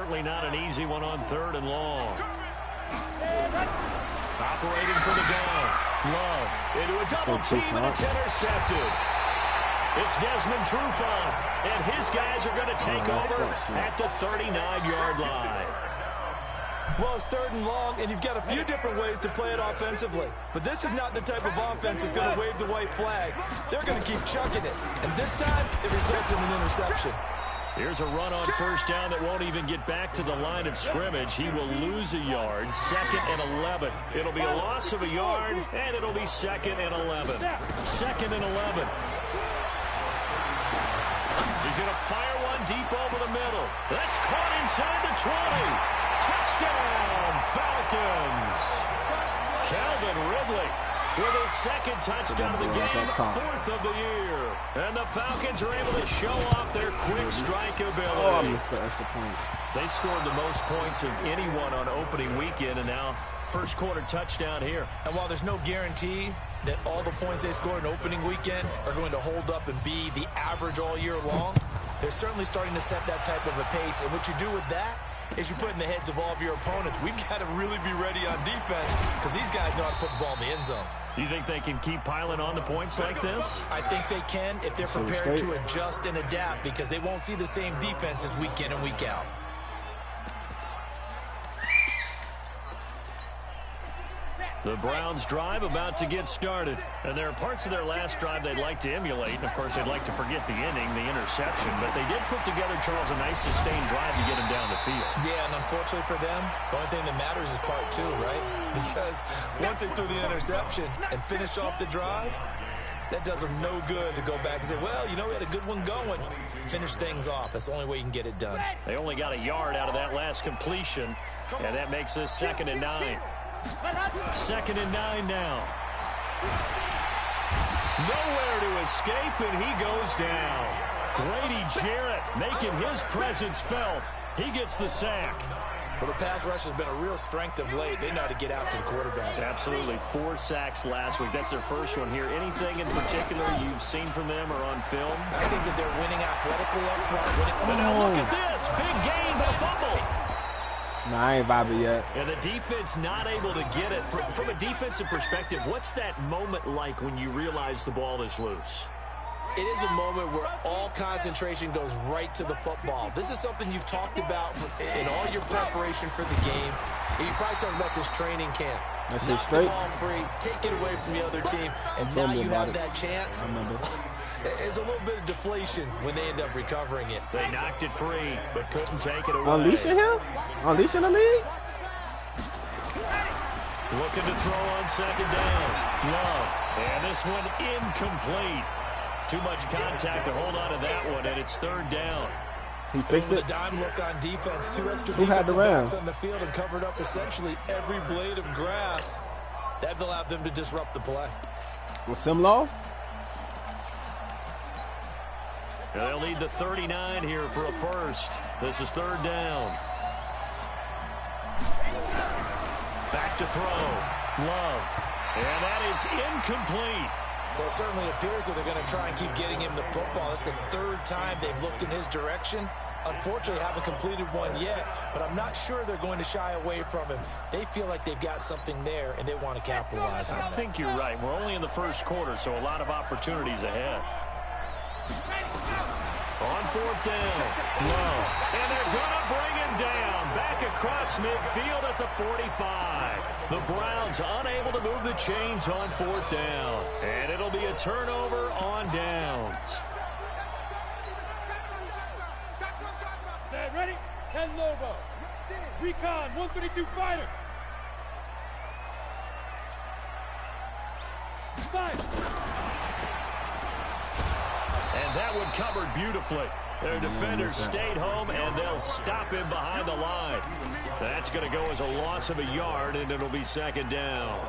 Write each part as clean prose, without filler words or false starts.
certainly not an easy one on 3rd and long. Operating for the gun. Love into a double team, and it's intercepted. It's Desmond Trufant, and his guys are going to take over at the 39-yard line. Well, it's 3rd and long, and you've got a few different ways to play it offensively. But this is not the type of offense that's going to wave the white flag. They're going to keep chucking it. And this time, it results in an interception. Here's a run on 1st down that won't even get back to the line of scrimmage. He will lose a yard. 2nd and 11. It'll be a loss of a yard, and it'll be 2nd and 11. 2nd and 11. He's going to fire one deep over the middle. That's caught inside the 20. Touchdown, Falcons. Calvin Ridley with his 2nd touchdown of the game, 4th of the year. And the Falcons are able to show off their quick strike ability. Oh, I missed the extra points. They scored the most points of anyone on opening weekend, and now first quarter touchdown here. And while there's no guarantee that all the points they scored in opening weekend are going to hold up and be the average all year long, they're certainly starting to set that type of a pace. And what you do with that is you put in the heads of all of your opponents, we've got to really be ready on defense because these guys know how to put the ball in the end zone. You think they can keep piling on the points like this? I think they can if they're prepared to adjust and adapt because they won't see the same defenses week in and week out. The Browns drive about to get started. And there are parts of their last drive they'd like to emulate. And, of course, they'd like to forget the ending, the interception. But they did put together, Charles, a nice sustained drive to get him down the field. Yeah, and unfortunately for them, the only thing that matters is part 2, right? Because once they threw the interception and finished off the drive, that does them no good to go back and say, well, you know, we had a good one going. Finish things off. That's the only way you can get it done. They only got a yard out of that last completion, and that makes this 2nd and 9. 2nd and 9 now. Nowhere to escape, and he goes down. Grady Jarrett making his presence felt. He gets the sack. Well, the pass rush has been a real strength of late. They know how to get after the quarterback. Absolutely. 4 sacks last week. That's their first one here. Anything in particular you've seen from them or on film? I think that they're winning athletically up front. But now look at this. Big gain, but a fumble. Nah, I ain't vibing yet. And the defense not able to get it. From a defensive perspective, what's that moment like when you realize the ball is loose? It is a moment where all concentration goes right to the football. This is something you've talked about in all your preparation for the game. And you probably talked about this training camp. That's Knock it straight. the ball free, take it away from the other team, and now you have that chance. I remember. There's a little bit of deflation when they end up recovering it. They knocked it free, but couldn't take it away. Unleashing him? Unleashing the lead? Looking to throw on 2nd down. Love. And this one incomplete. Too much contact to hold on to that one, and it's 3rd down. He fixed it. The dime look on defense. 2 extra Who had the defensive backs round? on the field and covered up essentially every blade of grass. That allowed them to disrupt the play. Was Sim lost? They'll need the 39 here for a first. This is 3rd down. Back to throw. Love. And that is incomplete. Well, it certainly appears that they're going to try and keep getting him the football. It's the 3rd time they've looked in his direction. Unfortunately, haven't completed one yet, but I'm not sure they're going to shy away from him. They feel like they've got something there, and they want to capitalize on it. I think you're right. We're only in the first quarter, so a lot of opportunities ahead. On 4th down. Love. And they're going to bring him down. Back across midfield at the 45. The Browns unable to move the chains on 4th down. And it'll be a turnover on downs. Set, ready? 10 Lobo. Recon, 132 fighter. 5. And that one covered beautifully. Their defenders stayed home, and they'll stop him behind the line. That's going to go as a loss of a yard, and it'll be 2nd down.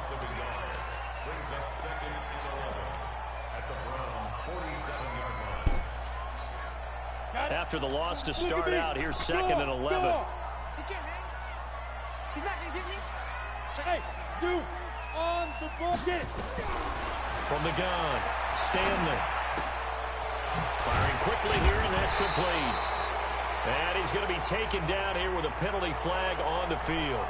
After the loss to start out, here's 2nd and 11. Hey, dude, on the ball, get it. From the gun, Stanley. Firing quickly here, and that's complete. And he's going to be taken down here with a penalty flag on the field.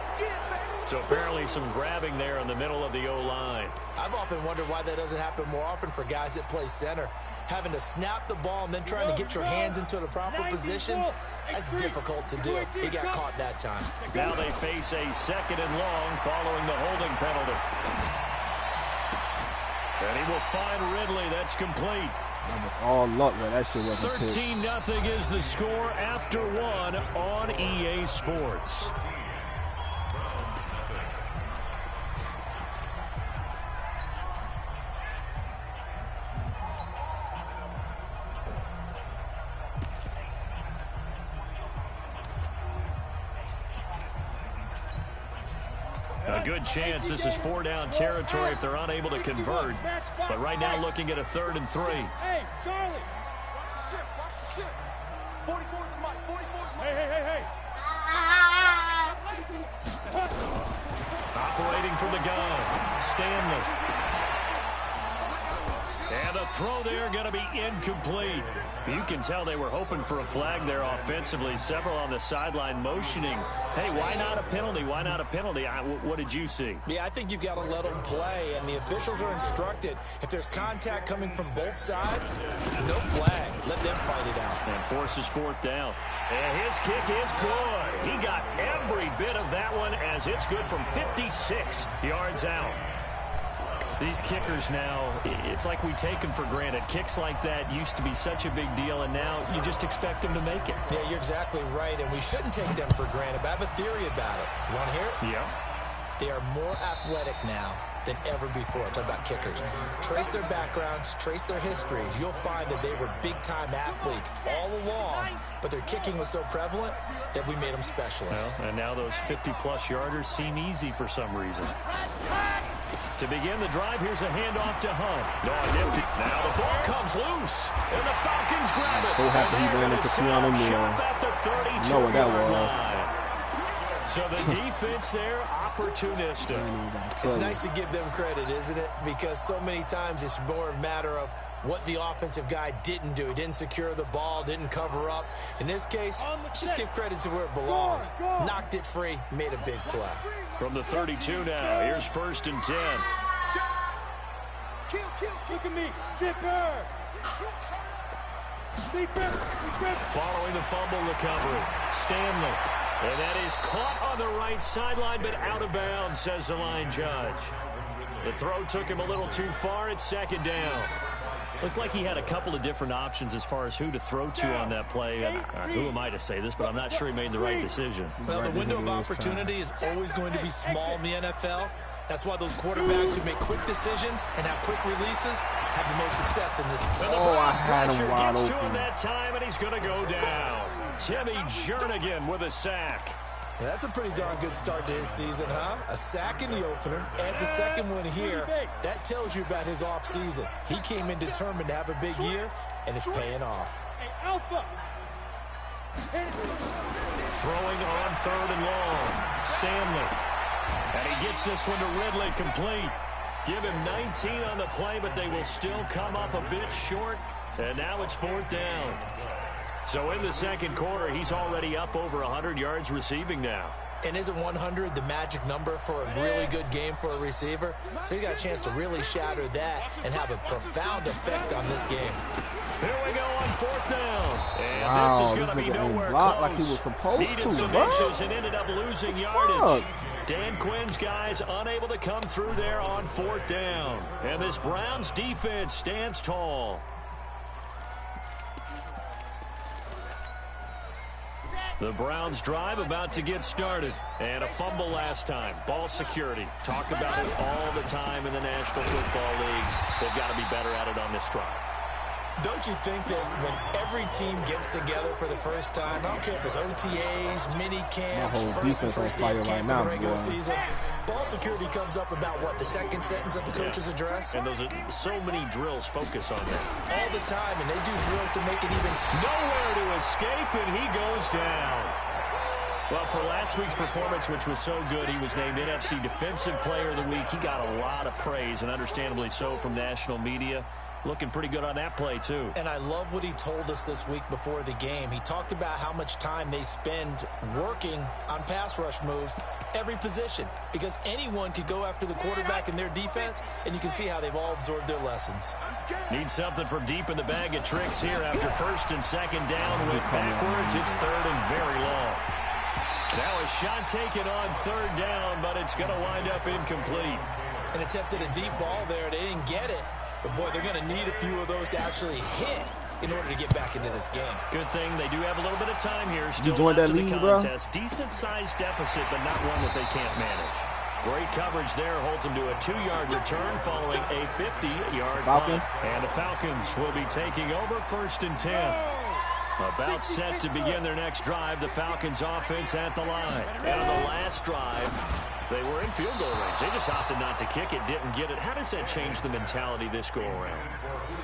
So apparently some grabbing there in the middle of the O-line. I've often wondered why that doesn't happen more often for guys that play center. Having to snap the ball and then trying to get your hands into the proper position, that's difficult to do. He got caught that time. Now they face a 2nd and long following the holding penalty. And he will find Ridley. That's complete. That was all luck, but that shit wasn't picked. 13-0 is the score after 1 on EA Sports. A good chance this is 4-down territory if they're unable to convert. But right now looking at a 3rd and 3. Hey, Charlie. Shit. 44 is Mike. 44 is Mike. Hey. Operating from the gun, Stanley. And a throw there going to be incomplete. You can tell they were hoping for a flag there offensively. Several on the sideline motioning. Hey, why not a penalty? Why not a penalty? What did you see? Yeah, I think you've got to let them play, and the officials are instructed. If there's contact coming from both sides, no flag. Let them fight it out. And forces 4th down. And his kick is good. He got every bit of that one as it's good from 56 yards out. These kickers now, it's like we take them for granted. Kicks like that used to be such a big deal, and now you just expect them to make it. Yeah, you're exactly right, and we shouldn't take them for granted. But I have a theory about it. You want to hear it? Yeah. They are more athletic now than ever before. Talk about kickers. Trace their backgrounds, trace their histories. You'll find that they were big-time athletes all along, but their kicking was so prevalent that we made them specialists. Well, and now those 50-plus yarders seem easy for some reason. To begin the drive, here's a handoff to Hunt. Nifty. Now the ball comes loose, and the Falcons grab it. So happy he ran into Keanu Neal. You know what that was. So the defense there, opportunistic. It's nice to give them credit, isn't it? Because so many times it's more a matter of what the offensive guy didn't do. He didn't secure the ball, didn't cover up. In this case, just give credit to where it belongs. Knocked it free, made a big play. From the 32 now, here's 1st and 10. Look at me, Zipper. Following the fumble recovery, Stanley. And that is caught on the right sideline, but out of bounds, says the line judge. The throw took him a little too far. It's 2nd down. Looked like he had a couple of different options as far as who to throw to on that play. Who am I to say this, but I'm not sure he made the right decision. Well, the window of opportunity is always going to be small in the NFL. That's why those quarterbacks who make quick decisions and have quick releases have the most success in this. Oh, I had him wide open. Gets to him that time, and he's going to go down. Timmy Jernigan with a sack. Yeah, that's a pretty darn good start to his season, huh? A sack in the opener, adds a 2nd one here. That tells you about his offseason. He came in determined to have a big year, and it's paying off. Hey, Alpha. Throwing on 3rd and long. Stanley. And he gets this one to Ridley complete. Give him 19 on the play, but they will still come up a bit short. And now it's 4th down. So in the 2nd quarter, he's already up over 100 yards receiving now. And isn't 100 the magic number for a really good game for a receiver? So he got a chance to really shatter that and have a profound effect on this game. Here we go on 4th down. And wow, this is going to be nowhere close. Like he was supposed Needed to, some bro. inches and ended up losing yardage. Dan Quinn's guys unable to come through there on 4th down. And this Browns defense stands tall. The Browns drive about to get started. And a fumble last time. Ball security. Talk about it all the time in the National Football League. They've got to be better at it on this drive. Don't you think that when every team gets together for the first time, I don't care if it's OTAs, mini camps, first day of camp in the regular season, ball security comes up about what, the 2nd sentence of the coach's address? And those are so many drills focus on that. All the time, and they do drills to make it even nowhere to escape, and he goes down. Well, for last week's performance, which was so good, he was named NFC Defensive Player of the Week. He got a lot of praise, and understandably so, from national media. looking pretty good on that play, too. And I love what he told us this week before the game. He talked about how much time they spend working on pass rush moves, every position, because anyone could go after the quarterback in their defense, and you can see how they've all absorbed their lessons. Need something from deep in the bag of tricks here after first and second down. Went backwards. It's third and very long. Now a shot taken on third down, but it's going to wind up incomplete. And attempted a deep ball there. They didn't get it. But, boy, they're going to need a few of those to actually hit in order to get back into this game. Good thing they do have a little bit of time here. Still you joined that league, bro? Decent-sized deficit, but not one that they can't manage. Great coverage there. Holds them to a 2-yard return following a 50-yard punt. And the Falcons will be taking over first and 10. About set to begin their next drive. The Falcons offense at the line. And on the last drive, they were in field goal range. They just opted not to kick it, didn't get it. How does that change the mentality this go around?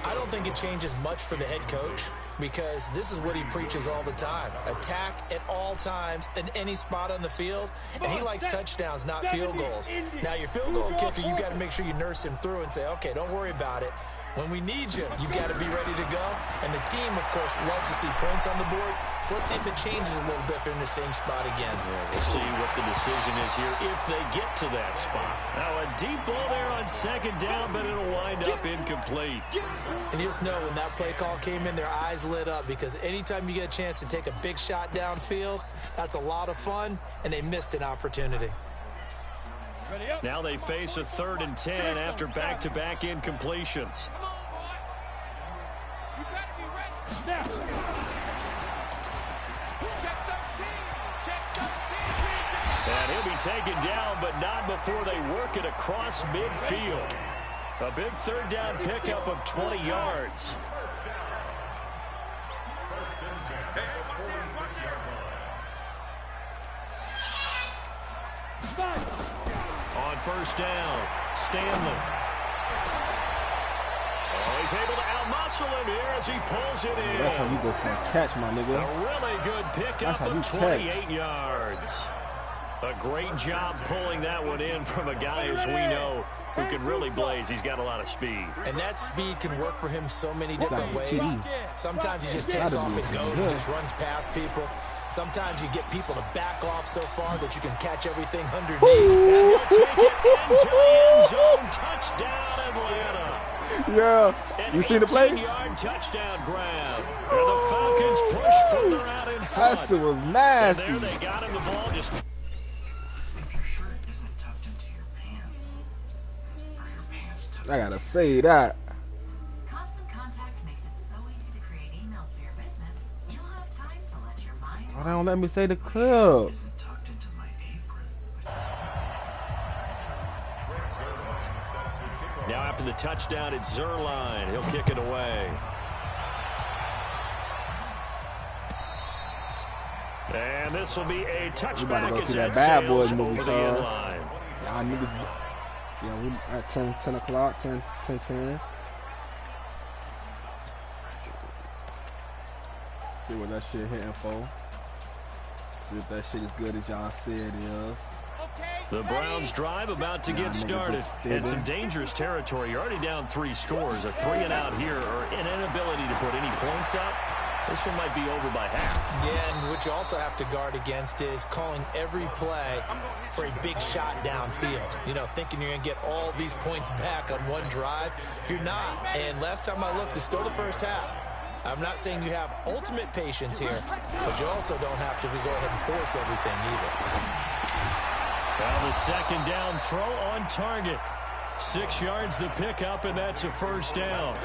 I don't think it changes much for the head coach, because this is what he preaches all the time. Attack at all times in any spot on the field, and he likes touchdowns, not field goals. Now, your field goal kicker, you got to make sure you nurse him through and say, okay, don't worry about it. When we need you, you've got to be ready to go. And the team, of course, loves to see points on the board. So let's see if it changes a little bit if they're in the same spot again. Yeah, we'll see what the decision is here if they get to that spot. Now a deep ball there on second down, but it'll wind up incomplete. And you just know when that play call came in, their eyes lit up, because anytime you get a chance to take a big shot downfield, that's a lot of fun, and they missed an opportunity. Now they face a 3rd and 10 after back-to-back incompletions. And he'll be taken down, but not before they work it across midfield. A big 3rd down pickup of 20 yards. On first down, Stanley. Oh, he's able to outmuscle him here as he pulls it in. That's how you go for a catch, my nigga. A really good pickup of 28 yards. A great job pulling that one in from a guy, as we know, who can really blaze. He's got a lot of speed. And that speed can work for him so many different ways. Sometimes he just takes off and goes, just runs past people. Sometimes you get people to back off so far that you can catch everything underneath. And he'll take it into the end zone. Touchdown, Atlanta. Yeah. You seen the play? 18-yard touchdown grab. And the Falcons push further out in front. That shit was nasty. And there they got him the ball. Just If your shirt isn't tucked into your pants, or your pants tucked I gotta say that. Constant Contact makes it so easy to create emails for your business. You'll have time to let your mind Why don't let me say the clip? isn't tucked into my apron. now after the touchdown, it's Zerline. He'll kick it away. And this will be a touchback. Go It's see that at Bad Boys Sales movie, over the end cuz. line. Y'all niggas, yeah, we at 10 o'clock, 10. See what that shit hitting for. See if that shit is good as y'all say it is. The Browns drive about to get started. And some dangerous territory. You're already down 3 scores. A 3-and-out here, or an inability to put any points up. This one might be over by half. Yeah, and what you also have to guard against is calling every play for a big shot downfield. You know, thinking you're going to get all these points back on one drive. You're not. And last time I looked, it's still the first half. I'm not saying you have ultimate patience here, but you also don't have to go ahead and force everything either. Well, the second down throw on target. 6 yards the pickup, and that's a first down.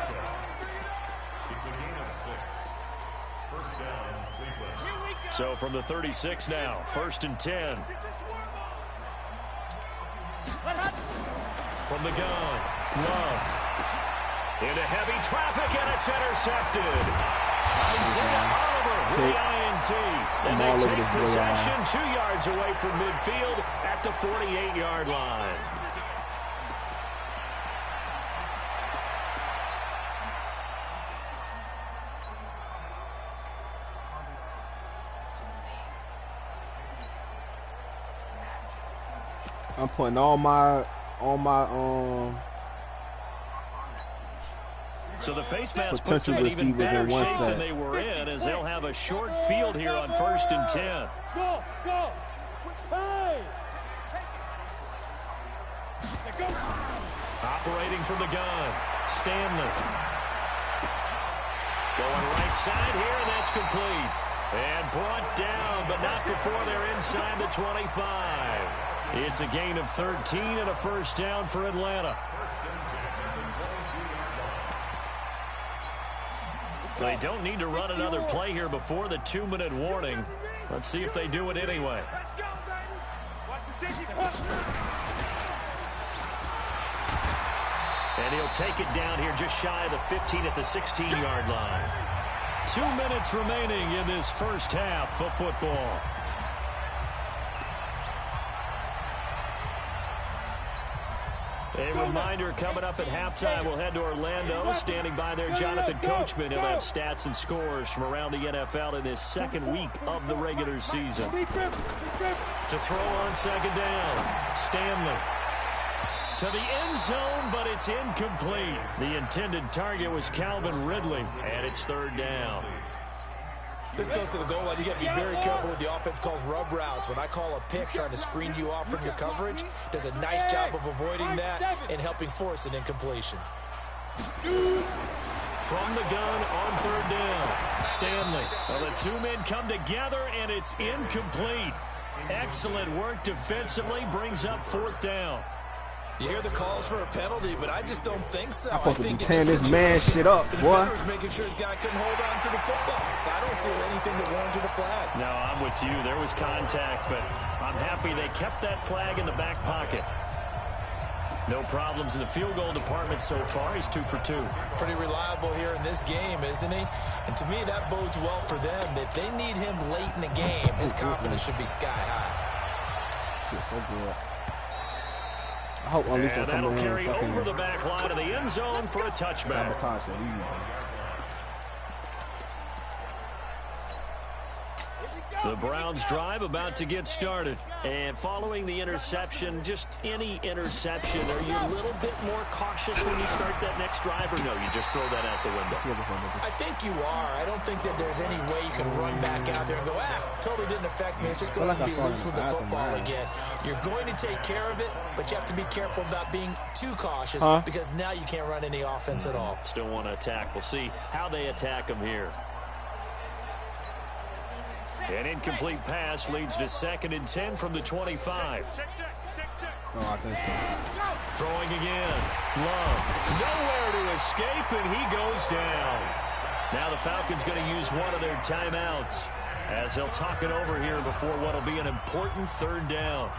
So from the 36 now, 1st and 10. From the gun, Love. Into heavy traffic, and it's intercepted. Isaiah Oliver with the INT. And they take possession 2 yards away from midfield at the 48-yard line. I'm putting all my So the face mask puts potential them in even receivers better in one shape than set. they were in, as they'll have a short field here on 1st and 10. Go, go. Hey. Go. Operating from the gun, Stanley. Going right side here, and that's complete. And brought down, but not before they're inside the 25. It's a gain of 13 and a first down for Atlanta. They don't need to run another play here before the 2-minute warning. Let's see if they do it anyway. And he'll take it down here just shy of the 15 at the 16-yard line. 2 minutes remaining in this first half of football. A reminder, coming up at halftime, we'll head to Orlando. Standing by there, Jonathan Coachman. He'll have stats and scores from around the NFL in this second week of the regular season. To throw on second down, Stanley. To the end zone, but it's incomplete. The intended target was Calvin Ridley, and it's third down. This goes to the goal line. You got to be very careful with the offense calls rub routes. When I call a pick trying to screen you off from your coverage, does a nice job of avoiding that and helping force an incompletion. From the gun on third down, Stanley. Well, the two men come together, and it's incomplete. Excellent work defensively, brings up fourth down. You hear the calls for a penalty, but I just don't think so. I'm supposed to be tearing this man shit up, boy. The making sure his guy couldn't hold on to the football. So I don't see anything that warranted a flag. No, I'm with you. There was contact, but I'm happy they kept that flag in the back pocket. No problems in the field goal department so far. He's 2 for 2. Pretty reliable here in this game, isn't he? And to me, that bodes well for them. If they need him late in the game, his confidence should be sky high. Shit's so good. I hope at least And that'll carry over the back line of the end zone for a touchback. Sabotage it easy. The Browns drive about to get started. And following the interception, just any interception, are you a little bit more cautious when you start that next drive, or no, you just throw that out the window? I think you are. I don't think that there's any way you can run back out there and go, totally didn't affect me. It's just going to be loose with the football again. You're going to take care of it, but you have to be careful about being too cautious because now you can't run any offense at all. Still want to attack. We'll see how they attack him here. An incomplete pass leads to 2nd and 10 from the 25. No, I think so. Throwing again. Love. Nowhere to escape, and he goes down. Now the Falcons going to use one of their timeouts as they'll talk it over here before what will be an important third down.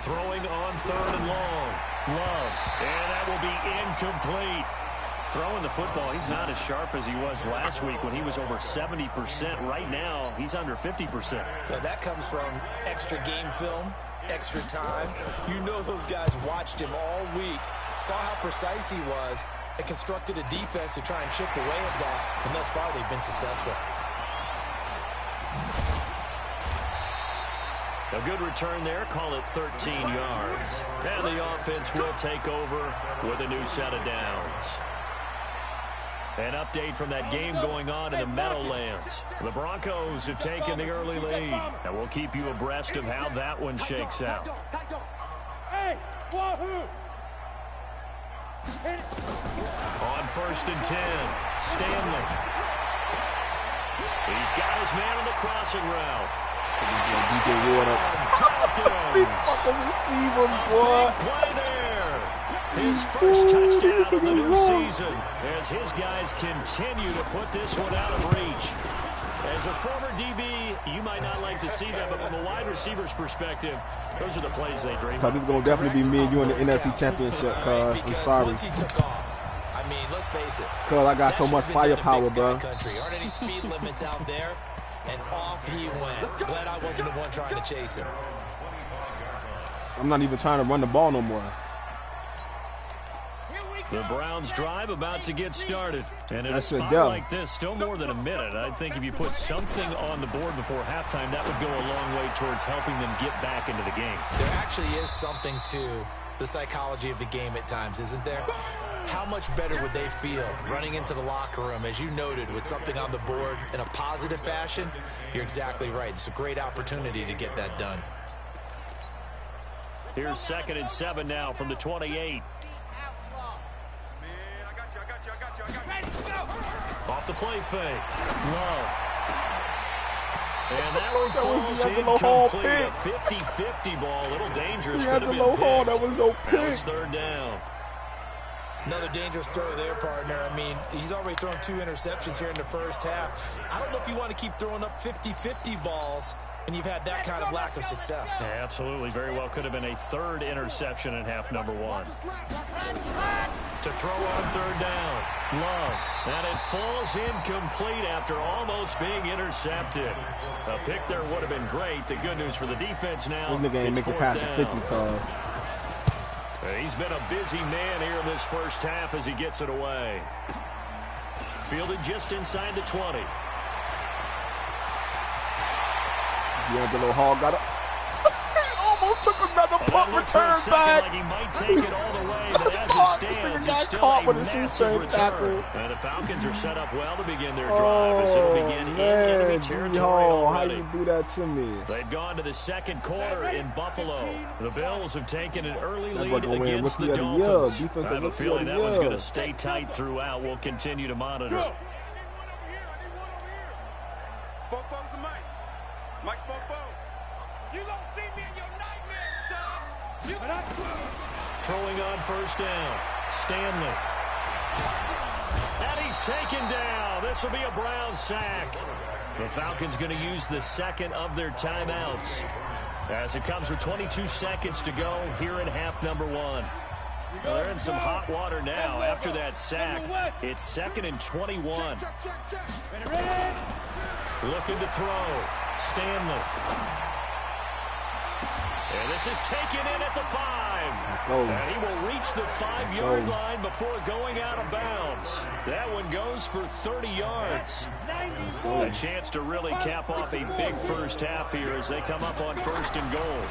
Throwing on 3rd and long. Love. And that will be incomplete. Throwing the football, he's not as sharp as he was last week when he was over 70%. Right now, he's under 50%. Well, that comes from extra game film, extra time. You know those guys watched him all week, saw how precise he was, and constructed a defense to try and chip away at that. And thus far, they've been successful. A good return there. Call it 13 yards. And the offense will take over with a new set of downs. An update from that game going on in the Meadowlands. The Broncos have taken the early lead. And we'll keep you abreast of how that one shakes out. On 1st and 10, Stanley. He's got his man on the crossing route. DJ Ward up. These fucking receivers, boy. Play there. His first touchdown of the new season as his guys continue to put this one out of reach. As a former DB, you might not like to see that, but from a wide receiver's perspective, those are the plays they dream of. Cause it's gonna definitely be me and you in the NFC Championship, cuz. I'm sorry. Once he took off, I mean, let's face it. Cuz I got so much firepower, bro. Aren't any speed limits out there? And off he went. Glad I wasn't the one trying to chase him. I'm not even trying to run the ball no more. The Browns drive about to get started. And in a That's a spot go. like this, still more than a minute. I think if you put something on the board before halftime, that would go a long way towards helping them get back into the game. There actually is something to the psychology of the game at times, isn't there? How much better would they feel running into the locker room, as you noted, with something on the board in a positive fashion? You're exactly right. It's a great opportunity to get that done. Here's 2nd and 7 now from the 28. Off the play fake. Love. And that one falls incomplete. A 50-50 ball. A little dangerous. He had the low haul. That was no pick. That was 3rd down. Another dangerous throw there, partner. I mean, he's already thrown 2 interceptions here in the first half. I don't know if you want to keep throwing up 50-50 balls and you've had that kind of lack of success. Yeah, absolutely. Very well could have been a 3rd interception in half number 1. To throw on 3rd down. Love. And it falls incomplete after almost being intercepted. A pick there would have been great. The good news for the defense now. This nigga ain't make it past the 50 cause. He's been a busy man here in this first half as he gets it away. Fielded just inside the 20. Yeah, the little hog got it. He almost took another punt return back. Like he might take it all the way, but as it stands, it's still a massive return. And the Falcons are set up well to begin their drive as it'll begin in enemy territory already. How you do that to me? They've gone to the 2nd quarter in Buffalo. The Bills have taken an early lead against the Dolphins. I have a feeling that one's going to stay tight throughout. We'll continue to monitor. Mike's Fofo. You don't see me in your nightmare, son. Throwing on 1st down. Stanley. And he's taken down. This will be a Brown sack. The Falcons going to use the 2nd of their timeouts as it comes with 22 seconds to go here in half number 1. Well, they're in some hot water now after that sack. It's 2nd and 21. Looking to throw. Stanley. And this is taken in at the 5. And he will reach the 5-yard line before going out of bounds. That one goes for 30 yards. A chance to really cap off a big first half here as they come up on 1st and goal.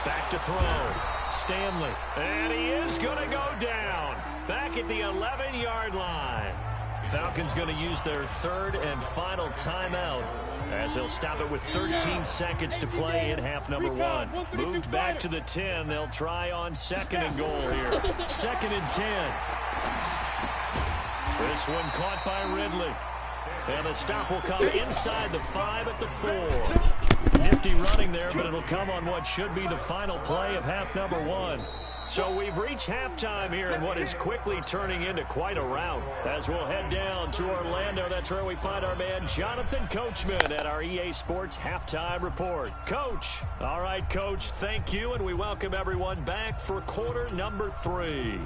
Back to throw. Stanley. And he is going to go down. Back at the 11-yard line. Falcons going to use their 3rd and final timeout as they'll stop it with 13 seconds to play in half number 1. Moved back to the 10. They'll try on 2nd and goal here. 2nd and 10. This one caught by Ridley. And the stop will come inside the 5 at the 4. Nifty running there, but it'll come on what should be the final play of half number 1. So we've reached halftime here in what is quickly turning into quite a rout. As we'll head down to Orlando, that's where we find our man Jonathan Coachman at our EA Sports Halftime Report. Coach. All right, Coach, thank you, and we welcome everyone back for quarter number 3.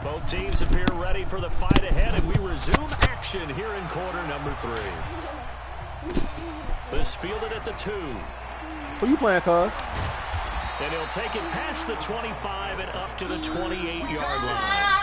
Both teams appear ready for the fight ahead, and we resume action here in quarter number 3. This fielded at the 2. Who you playing, cuz? And he'll take it past the 25 and up to the 28-yard line.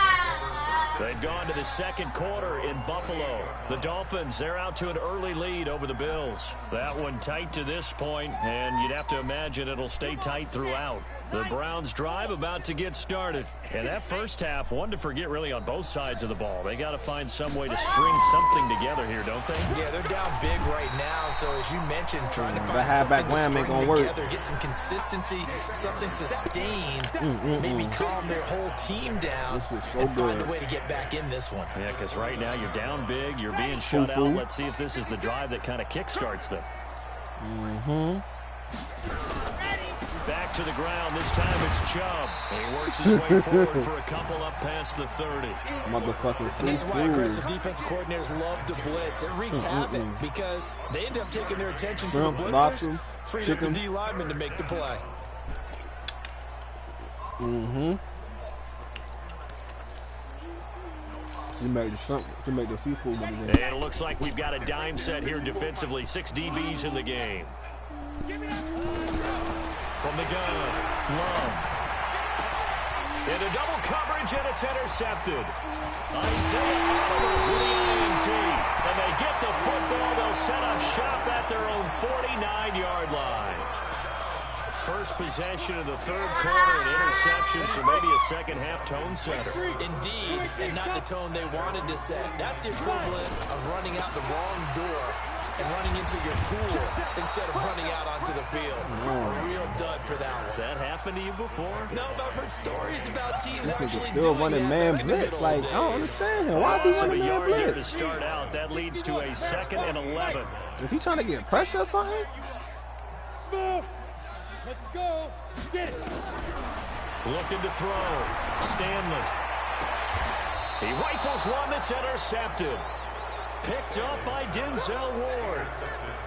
They've gone to the 2nd quarter in Buffalo. The Dolphins, they're out to an early lead over the Bills. That one tight to this point, and you'd have to imagine it'll stay tight throughout. The Browns drive about to get started. And that first half, one to forget really on both sides of the ball. They got to find some way to string something together here, don't they? Yeah, they're down big right now. So as you mentioned, trying to find halfback something wham to ain't string gonna together, get some consistency, something sustained, maybe calm their whole team down and find a way to get back in this one. Yeah, because right now you're down big, you're being shut out. Let's see if this is the drive that kind of kickstarts them. Back to the ground. This time it's Chubb. And he works his way forward for a couple up past the 30. Motherfucking And this is why aggressive defensive coordinators love to blitz. It wreaks havoc because they end up taking their attention to the blitzers, freeing up the D lineman to make the play. You make the shrimp, you make the seafood money. And it looks like we've got a dime set here defensively. 6 DBs in the game. From the gun, Love. Into double coverage, and it's intercepted. Isaiah Oliver with the INT. And they get the football. They'll set up shop at their own 49-yard line. First possession of the third quarter, an interception, so maybe a second-half tone setter. Indeed, and not the tone they wanted to set. That's the equivalent of running out the wrong door and running into your pool instead of running out onto the field. A real dud for that one. Has that happened to you before? No, but I've heard stories about teams This actually nigga still doing running that man blitz. Like, I don't understand him. Why is he running a man yard there to blitz? start out. That leads to a 2nd and 11. Is he trying to get pressure or something? Smith. Let's go. Get it. Looking to throw. Stanley. He rifles one that's intercepted. Picked up by Denzel Ward.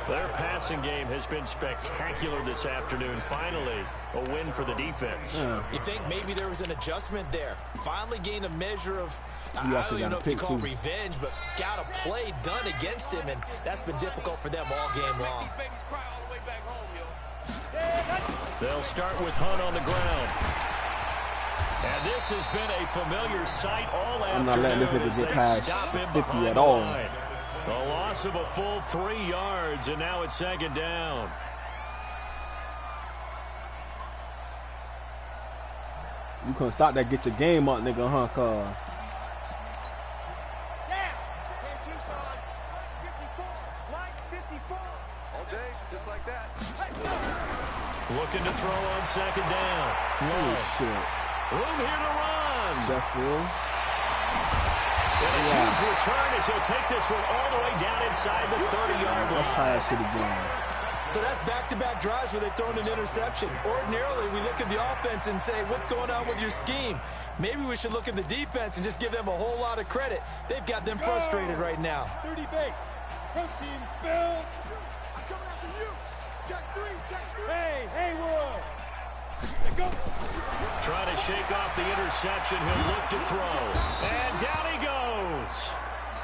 Their passing game has been spectacular this afternoon. Finally, a win for the defense. You think maybe there was an adjustment there. Finally gained a measure of, I You don't actually even know got if a you pick, call it too. revenge, but got a play done against him, and that's been difficult for them all game long. These babies cry all the way back home, yo. They'll start with Hunt on the ground. And this has been a familiar sight all afternoon. I'm not letting this nigga as get they past stop him 50 behind at the all. line. A loss of a full 3 yards, and now it's 2nd down. You couldn't stop that, get your game up, nigga, huh, cuz? All day, just like that. Looking to throw on 2nd down. Oh, Love. shit. Room here to run. Sheffield. And a huge return as he'll take this one all the way down inside the 30-yard Let's line. try that shit again. So that's back-to-back drives where they've thrown an interception. Ordinarily, we look at the offense and say, what's going on with your scheme? Maybe we should look at the defense and just give them a whole lot of credit. They've got them frustrated right now. 30 base. Protein spill. I'm coming after you. Jack 3, Jack 3. Hey, Haywood. Go. Trying to shake off the interception. He'll look to throw. And down he goes.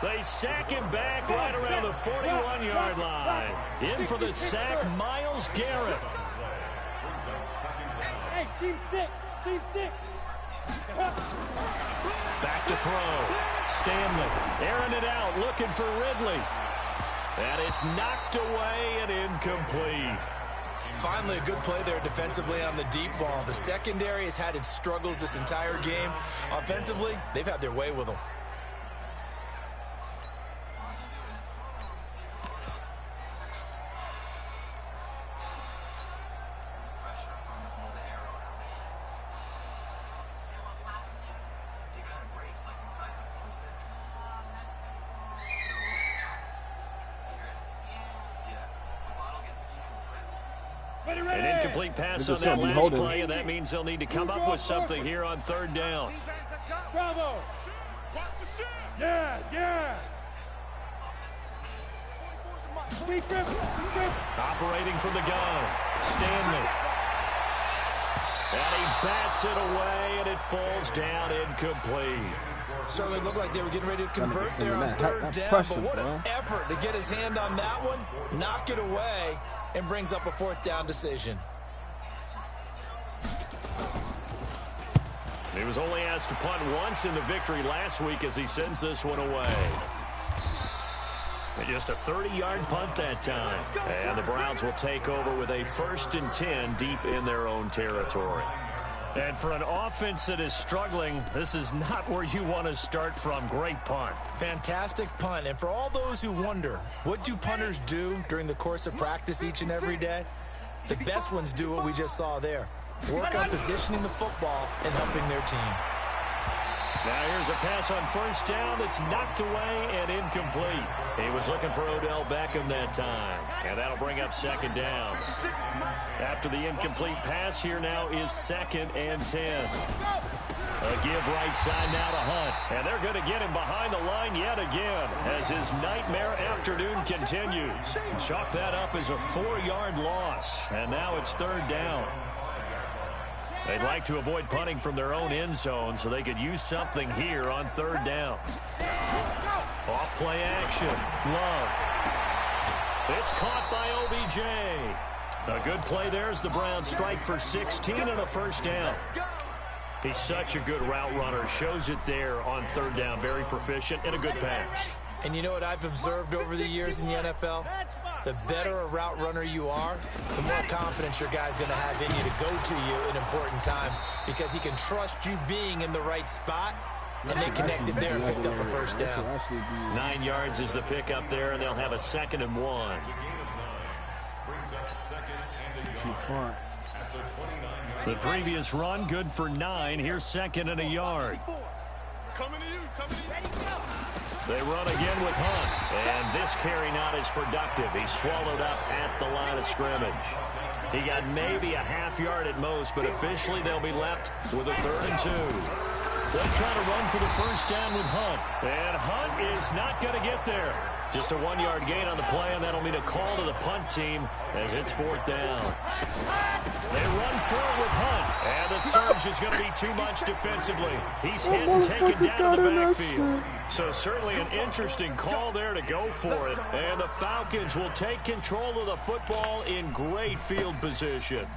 They sack him back right around the 41-yard line. In for the sack, Myles Garrett. Hey, team 6. Team 6. Back to throw. Stanley airing it out, looking for Ridley. And it's knocked away and incomplete. Finally, a good play there defensively on the deep ball. The secondary has had its struggles this entire game. Offensively, they've had their way with them. An incomplete pass on that last play, and that means they'll need to come up with something here on 3rd down. Bravo. Yeah, yeah. Operating from the gun, Stanley. And he bats it away, and it falls down incomplete. Certainly looked like they were getting ready to convert there on 3rd down, but what an effort to get his hand on that one, knock it away, and brings up a 4th down decision. He was only asked to punt once in the victory last week as he sends this one away. And just a 30-yard punt that time. And the Browns will take over with a 1st and 10 deep in their own territory. And for an offense that is struggling, this is not where you want to start from. Great punt. Fantastic punt. And for all those who wonder, what do punters do during the course of practice each and every day? The best ones do what we just saw there. Work on positioning the football and helping their team. Now here's a pass on first down that's knocked away and incomplete. He was looking for Odell Beckham that time. And that'll bring up second down. After the incomplete pass, here now is 2nd and 10. A give right side now to Hunt. And they're going to get him behind the line yet again as his nightmare afternoon continues. Chalk that up as a 4-yard loss. And now it's 3rd down. They'd like to avoid punting from their own end zone so they could use something here on 3rd down. Off play action. Love. It's caught by OBJ. A good play there as the Browns strike for 16 and a first down. He's such a good route runner. Shows it there on 3rd down. Very proficient and a good pass. And you know what I've observed over the years in the NFL? The better a route runner you are, the more confidence your guy's going to have in you to go to you in important times because he can trust you being in the right spot, and they connected there and picked up a first down. 9 yards is the pickup there, and they'll have a 2nd and 1. The previous run, good for 9. Here's 2nd and a yard. They run again with Hunt, and this carry not as productive. He's swallowed up at the line of scrimmage. He got maybe a half yard at most, but officially they'll be left with a 3rd and 2. They'll try to run for the first down with Hunt, and Hunt is not going to get there. Just a 1-yard gain on the play, and that'll mean a call to the punt team as it's 4th down. They run forward with Hunt, and the surge is going to be too much defensively. He's hit and taken down to the backfield. So certainly an interesting call there to go for it. And the Falcons will take control of the football in great field position.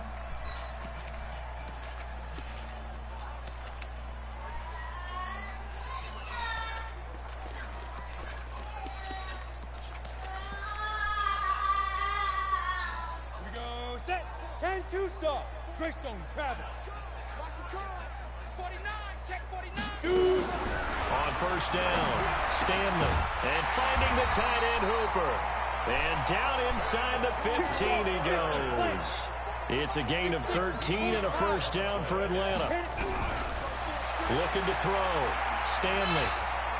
Set. 10-2 stop. Greystone Travis. 49. Check 49. On first down, Stanley. And finding the tight end Hooper. And down inside the 15 he goes. It's a gain of 13 and a first down for Atlanta. Looking to throw. Stanley.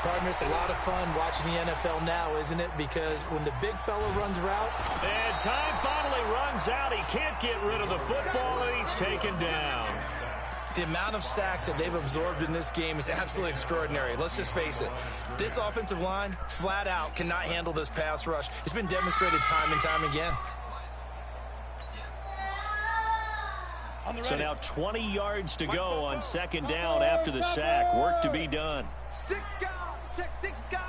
Partner, it's a lot of fun watching the NFL now, isn't it? Because when the big fella runs routes. And time finally runs out. He can't get rid of the football, and he's taken down. The amount of sacks that they've absorbed in this game is absolutely extraordinary. Let's just face it. This offensive line, flat out, cannot handle this pass rush. It's been demonstrated time and time again. So now 20 yards to go on 2nd down after the sack. Work to be done. 6 guys. Check 6 guys.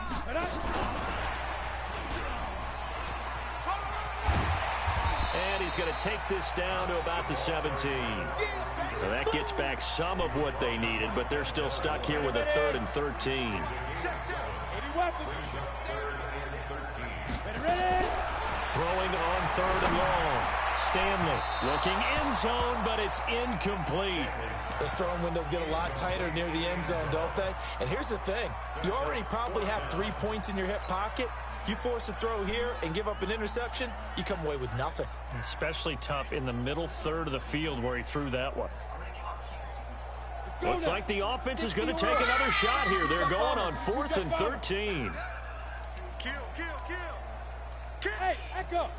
And he's going to take this down to about the 17. Well, that gets back some of what they needed, but they're still stuck here with a 3rd and 13. Throwing on 3rd and long. Stanley looking end zone, but it's incomplete. Those throwing windows get a lot tighter near the end zone, don't they? And here's the thing. You already probably have 3 points in your hip pocket. You force a throw here and give up an interception, you come away with nothing. Especially tough in the middle 3rd of the field where he threw that one. Looks like the offense is going to take another shot here. They're going on 4th and 13. Kill. Hey, echo.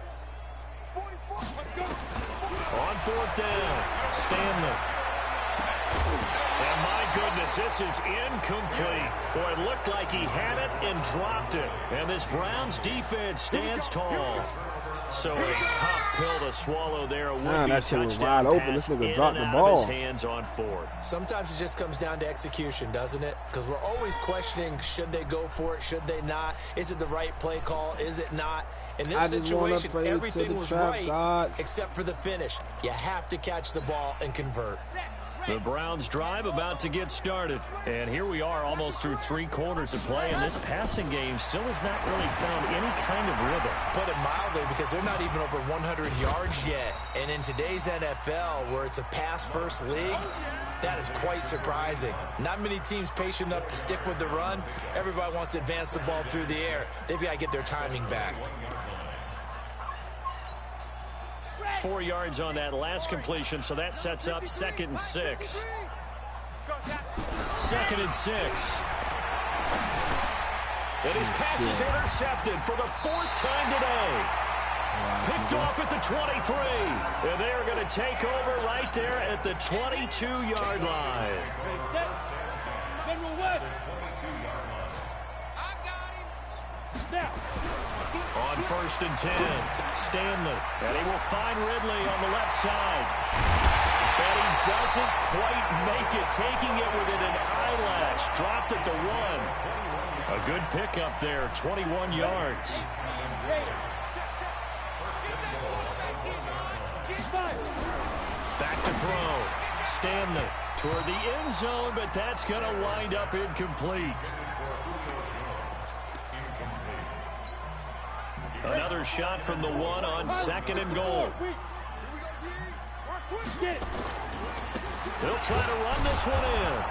44. Let's go. On 4th down, Stanley. And my goodness, this is incomplete. Boy, it looked like he had it and dropped it. And this Browns defense stands tall. So a tough pill to swallow there. A would-be that shit was touchdown wide open. pass This nigga in dropped and the out ball. of his hands on 4th. Sometimes it just comes down to execution, doesn't it? Because we're always questioning, should they go for it, should they not? Is it the right play call? Is it not? In this situation, everything was right except for the finish. You have to catch the ball and convert. The Browns drive about to get started. And here we are almost through 3 quarters of play, and this passing game still has not really found any kind of rhythm. Put it mildly, because they're not even over 100 yards yet. And in today's NFL, where it's a pass-first league, that is quite surprising. Not many teams patient enough to stick with the run. Everybody wants to advance the ball through the air. They've got to get their timing back. 4 yards on that last completion, so that sets up 2nd and 6. 2nd and 6. And his pass is intercepted for the 4th time today. Picked off at the 23. And they are going to take over right there at the 22-yard line. On 1st and 10, Stanley. And he will find Ridley on the left side. And he doesn't quite make it, taking it within an eyelash. Dropped at the 1. A good pickup there, 21 yards. Back to throw. Stanley toward the end zone, but that's going to wind up incomplete. Another shot from the 1 on 2nd and goal. He'll try to run this one in.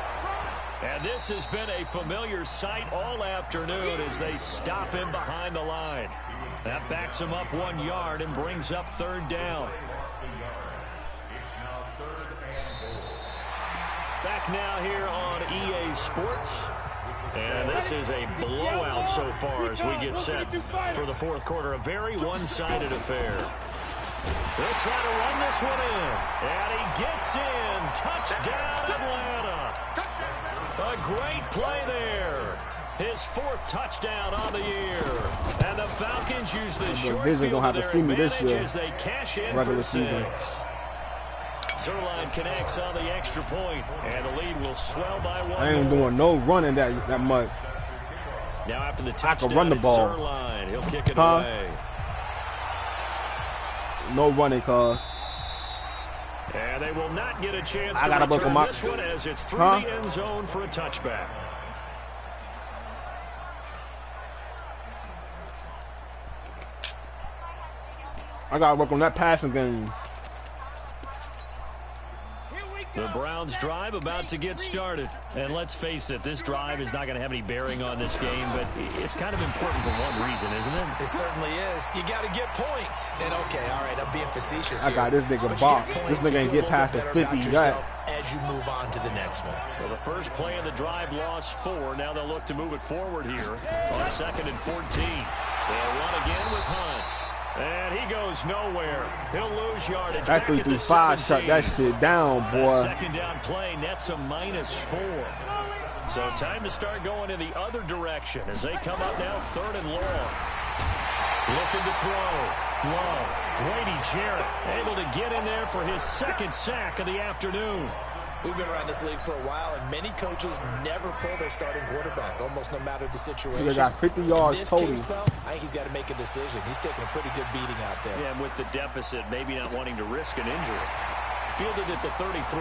And this has been a familiar sight all afternoon as they stop him behind the line. That backs him up 1 yard and brings up 3rd down. Back now here on EA Sports. And this is a blowout so far as we get set for the 4th quarter. A very one-sided affair. He'll try to run this one in. And he gets in. Touchdown, Atlanta. A great play there. His 4th touchdown on the year. And the Falcons use the short field to their advantage as they cash in for 6. Zerline connects on the extra point, and the lead will swell by 1. I ain't doing no running that much. Now after the touchdown, I can run the ball. Zerline. He'll kick it away. No running, cuz. And they will not get a chance to return this one as it's through the end zone for a touchback. I got to work on that passing game. The Browns drive about to get started. And let's face it, this drive is not going to have any bearing on this game, but it's kind of important for one reason, isn't it? It certainly is. You got to get points. And okay, all right, I'm being facetious here. I got this nigga box. This nigga ain't get past the 50 yet. As you move on to the next one. Well, the first play of the drive lost 4. Now they'll look to move it forward here on 2nd and 14. They'll run again with Hunt. And he goes nowhere. He'll lose yardage. That 3-5 shut that shit down, boy. That 2nd down play nets a -4. So time to start going in the other direction as they come up now 3rd and long. Looking to throw. Love. Grady Jarrett able to get in there for his 2nd sack of the afternoon. We've been around this league for a while, and many coaches never pull their starting quarterback, almost no matter the situation. He got 50 yards total. In this case, though, I think he's got to make a decision. He's taking a pretty good beating out there. Yeah, and with the deficit, maybe not wanting to risk an injury. Fielded at the 33.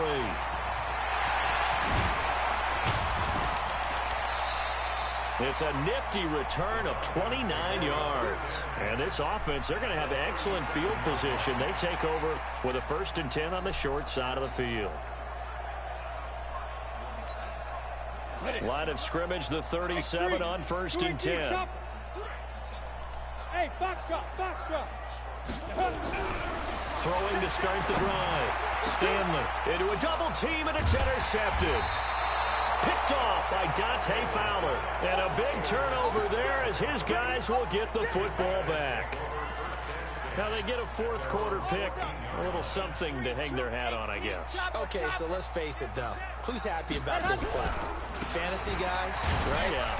It's a nifty return of 29 yards. And this offense, they're going to have excellent field position. They take over with a 1st and 10 on the short side of the field. Line of scrimmage, the 37 on 1st and 10. Hey, box drop. Throwing to start the drive. Stanley into a double team, and it's intercepted. Picked off by Dante Fowler. And a big turnover there as his guys will get the football back. Now they get a 4th quarter pick. A little something to hang their hat on, I guess. Okay, so let's face it, though. Who's happy about this play? Fantasy guys, right? Yeah.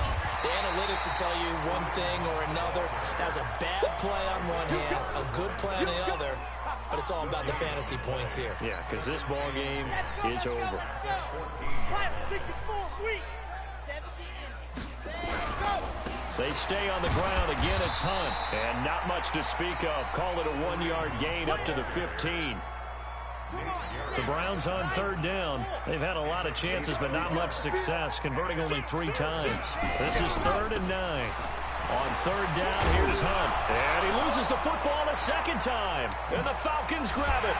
The analytics will tell you one thing or another. That's a bad play on one hand, a good play on the other. But it's all about the fantasy points here. Yeah, because this ball game is over. They stay on the ground. Again, it's Hunt. And not much to speak of. Call it a 1-yard gain up to the 15. The Browns on 3rd down. They've had a lot of chances, but not much success, converting only 3 times. This is 3rd and 9. On 3rd down, here's Hunt. And he loses the football a 2nd time. And the Falcons grab it.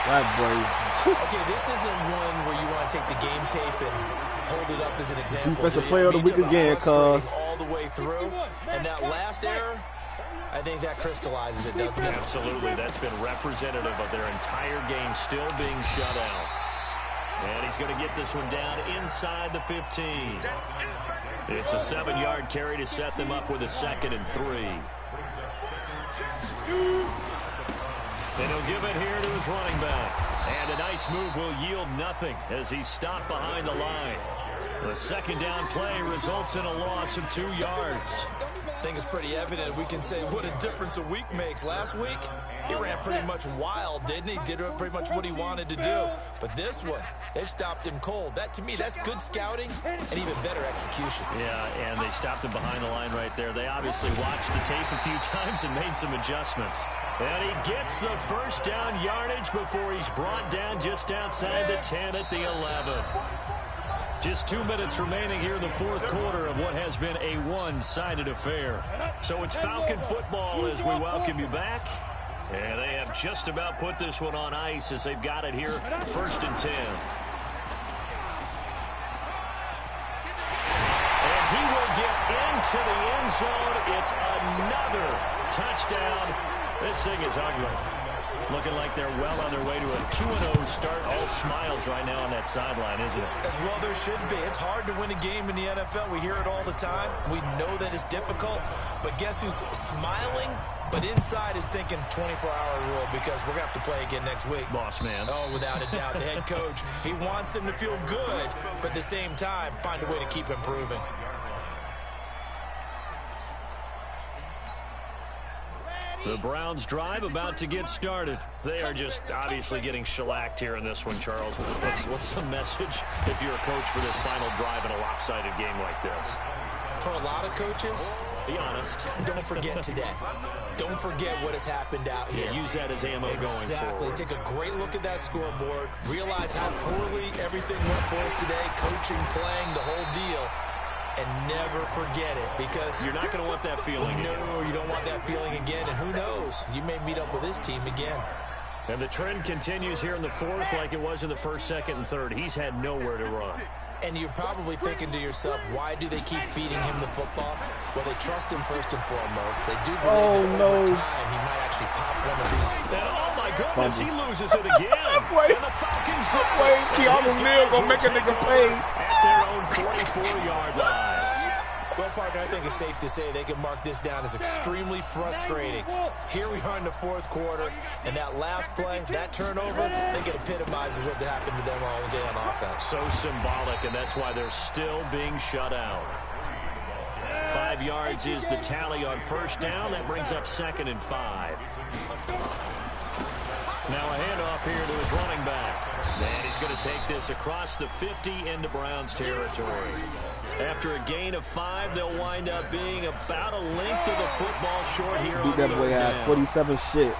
That brave. Okay, this isn't one where you want to take the game tape and hold it up as an example. Defensive player of the week again, cuz. All the way through. And that last error, I think that crystallizes it, doesn't it? Absolutely. That's been representative of their entire game still being shut out. And he's going to get this one down inside the 15. It's a 7-yard carry to set them up with a 2nd and 3. And he'll give it here to his running back. And a nice move will yield nothing as he's stopped behind the line. The 2nd down play results in a loss of 2 yards. I think it's pretty evident. We can say what a difference a week makes. Last week, he ran pretty much wild, didn't he? Did pretty much what he wanted to do. But this one, they've stopped him cold. That, to me, that's good scouting and even better execution. Yeah, and they stopped him behind the line right there. They obviously watched the tape a few times and made some adjustments. And he gets the 1st down yardage before he's brought down just outside the 10 at the 11. Just 2 minutes remaining here in the 4th quarter of what has been a one-sided affair. So it's Falcon football as we welcome you back. And they have just about put this one on ice as they've got it here, 1st and 10. And he will get into the end zone. It's another touchdown. This thing is ugly. Looking like they're well on their way to a 2-0 start. All smiles right now on that sideline, isn't it? As well there should be. It's hard to win a game in the NFL. We hear it all the time. We know that it's difficult. But guess who's smiling? But inside is thinking 24-hour rule because we're going to have to play again next week. Boss man. Oh, without a doubt. The head coach, he wants him to feel good, but at the same time, find a way to keep improving. The Browns drive about to get started. They are just obviously getting shellacked here in this one, Charles. What's the message if you're a coach for this final drive in a lopsided game like this? For a lot of coaches, be honest. Don't forget today. Don't forget what has happened out here. Yeah, use that as ammo going forward. Exactly. Take a great look at that scoreboard. Realize how poorly everything went for us today. Coaching, playing, the whole deal. And never forget it because you're not going to want that feeling again. No, you don't want that feeling again. And who knows? You may meet up with this team again. And the trend continues here in the 4th like it was in the 1st, 2nd, and 3rd. He's had nowhere to run. And you're probably thinking to yourself, why do they keep feeding him the football? Well, they trust him first and foremost. They do believe that over time he might actually pop one of these. And oh my goodness, he loses it again. And the Falcons go. Keanu Neal gonna make a nigga pay. At their own 44-yard line. Well, partner, I think it's safe to say they can mark this down as extremely frustrating. Here we are in the 4th quarter, and that last play, that turnover, I think it epitomizes what happened to them all day on offense. So symbolic, and that's why they're still being shut out. 5 yards is the tally on 1st down. That brings up 2nd and 5. Now a handoff here to his running back. And he's going to take this across the 50 into Browns territory. After a gain of 5, they'll wind up being about a length of the football short here on 3rd down. Beat that boy at 47 shit.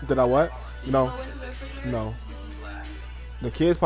Did I what? No. No. The kids